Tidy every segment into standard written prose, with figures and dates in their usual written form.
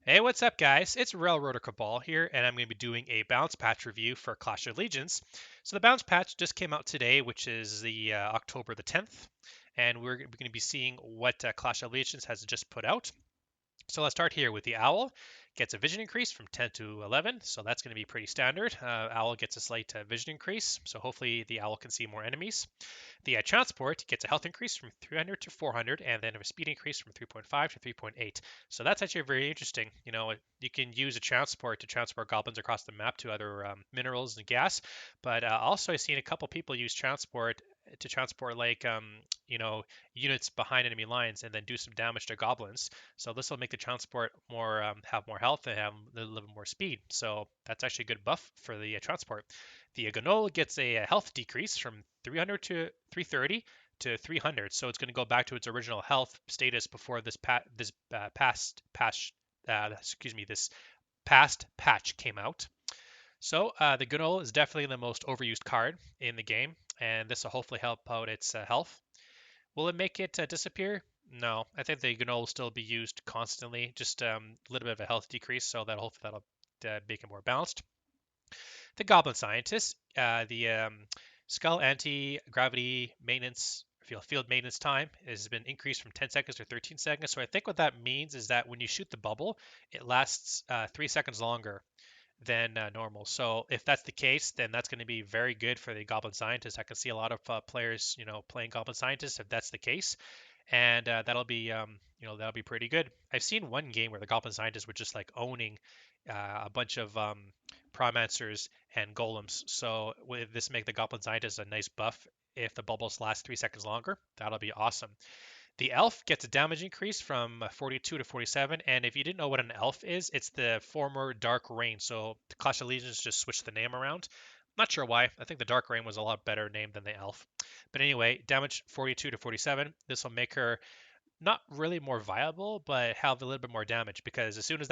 Hey, what's up, guys? It's Railroader Cabal here, and I'm going to be doing a bounce patch review for Clash of Legions. So the bounce patch just came out today, which is the October the 10th, and we're going to be seeing what Clash of Legions has just put out. So let's start here with the Owl. Gets a vision increase from 10 to 11, so that's going to be pretty standard. Owl gets a slight vision increase, so hopefully the Owl can see more enemies. The Transport gets a health increase from 300 to 400, and then a speed increase from 3.5 to 3.8. So that's actually very interesting. You can use a Transport to transport goblins across the map to other minerals and gas, but also I've seen a couple people use Transport to transport you know units behind enemy lines and then do some damage to goblins. So this will make the transport more have more health and have a little bit more speed. So that's actually a good buff for the transport. The Gnoll gets a health decrease from 300 to 330 to 300, so it's going to go back to its original health status before this past patch came out. So the Gnoll is definitely the most overused card in the game, and this will hopefully help out its health. Will it make it disappear? No, I think the Gnoll will still be used constantly, just a little bit of a health decrease, so that hopefully that'll make it more balanced. The Goblin Scientist, the skull anti-gravity maintenance field maintenance time has been increased from 10 seconds to 13 seconds. So I think what that means is that when you shoot the bubble, it lasts 3 seconds longer than normal. So if that's the case, then that's going to be very good for the Goblin Scientist. I can see a lot of players, playing Goblin Scientist if that's the case, and that'll be pretty good. I've seen one game where the Goblin Scientists were just like owning a bunch of Promancers and Golems. So with this make the Goblin Scientist a nice buff if the bubbles last 3 seconds longer. That'll be awesome. The elf gets a damage increase from 42 to 47, and if you didn't know what an elf is, it's the former Dark Reign. So the Clash of Legions just switched the name around. Not sure why. I think the Dark Reign was a lot better name than the elf. But anyway, damage 42 to 47. This will make her not really more viable, but have a little bit more damage because as soon as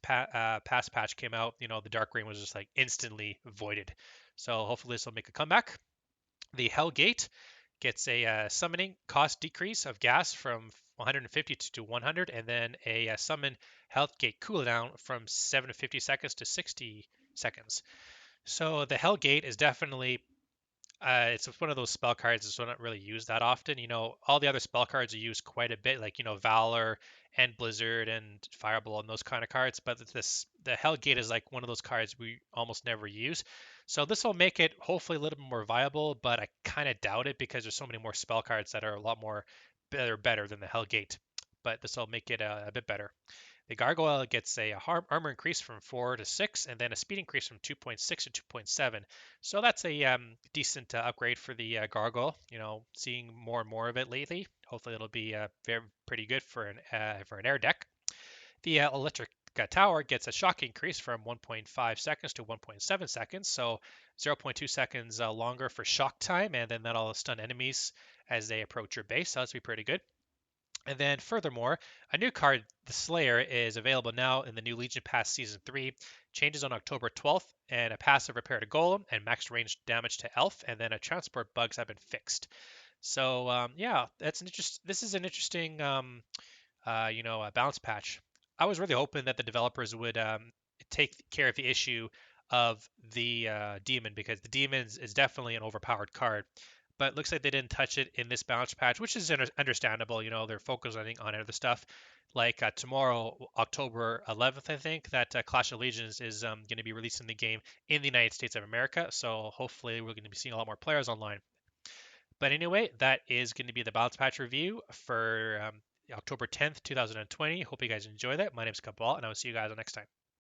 past patch came out, the Dark Reign was just like instantly voided. So hopefully this will make a comeback. The Hell Gate gets a summoning cost decrease of gas from 150 to 100, and then a summon health gate cooldown from 750 seconds to 60 seconds. So the Hell Gate is definitely it's one of those spell cards that's not really used that often. All the other spell cards are used quite a bit, like Valor and Blizzard and Fireball and those kind of cards. But the Hellgate is like one of those cards we almost never use. So this will make it hopefully a little bit more viable, but I kind of doubt it because there's so many more spell cards that are a lot more better than the Hellgate. But this will make it a bit better. The Gargoyle gets a armor increase from 4 to 6, and then a speed increase from 2.6 to 2.7. So that's a decent upgrade for the Gargoyle. Seeing more and more of it lately. Hopefully, it'll be pretty good for an air deck. The Electric Tower gets a shock increase from 1.5 seconds to 1.7 seconds, so 0.2 seconds longer for shock time, and then that'll stun enemies as they approach your base. So that's be pretty good. And then furthermore, a new card, the Slayer, is available now in the new Legion Pass Season 3. Changes on October 12th, and a passive repair to Golem and max range damage to Elf, and then a transport bugs have been fixed. So yeah, this is an interesting bounce patch. I was really hoping that the developers would take care of the issue of the demon because the demon is definitely an overpowered card. But it looks like they didn't touch it in this bounce patch, which is understandable. They're focused on other stuff. Like tomorrow, October 11th, I think that Clash of Legions is going to be releasing the game in the United States of America. So hopefully, we're going to be seeing a lot more players online. But anyway, that is going to be the bounce patch review for October 10th, 2020. Hope you guys enjoy that. My name is Cabal, and I will see you guys next time.